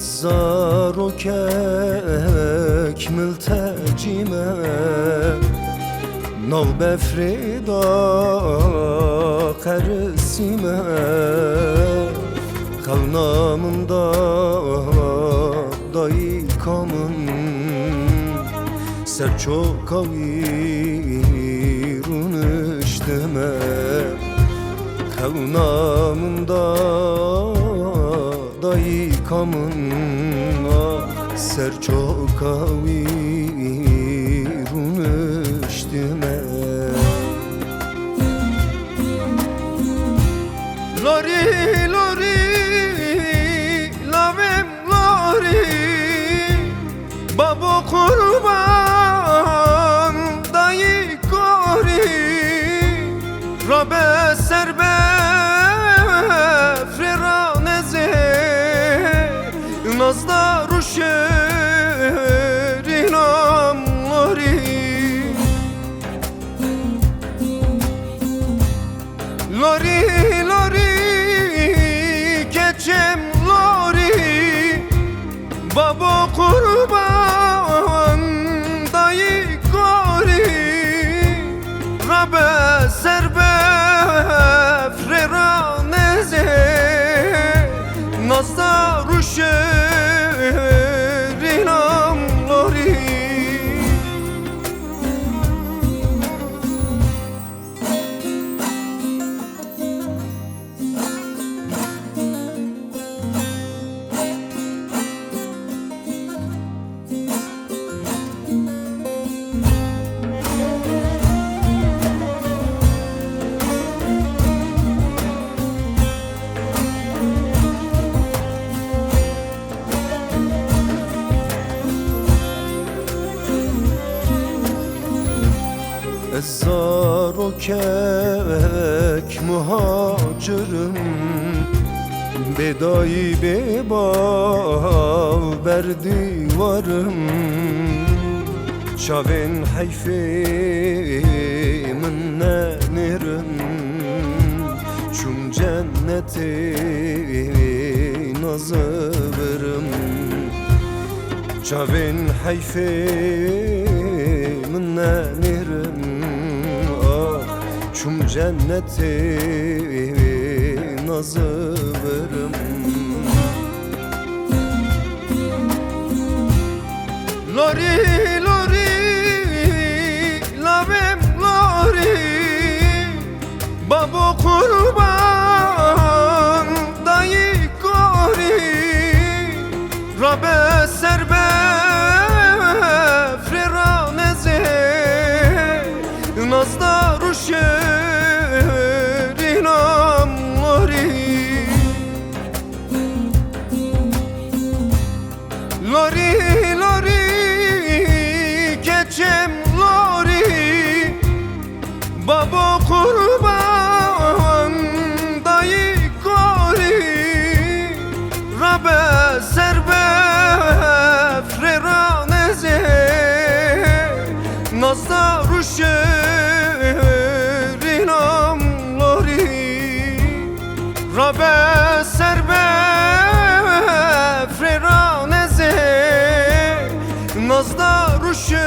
الزار كأكمل تجمع نو بفريدا قرسمة Kalnamında dayıkamın Serço kavirun işteme Kalnamında dayıkamın Serço kavirun işteme Lori lori Babo kurban dayı kori Rabe serbe freraneze Nazda ruşerin amlori Lori lori keçem lori Babo kurban dayı kori Rabe serbe freraneze Nazda ruşerin amlori الزار كك مهاجرم بدایی به باو بر دیوارم شاوین حیفه من ننرم چون جنت نازورم شاوین حیفه من ننرم Çum cenneti nazırım Lori lori lavem lori Babo kurban dayı kori Rabe serbe freraneze Nazda ruşerin amlori Lori lori keçem lori Babo kurban dayı kori Rabe serbe freraneze Nazda ruşerin amlori Rabe serbe freraneze Nazda ruşerin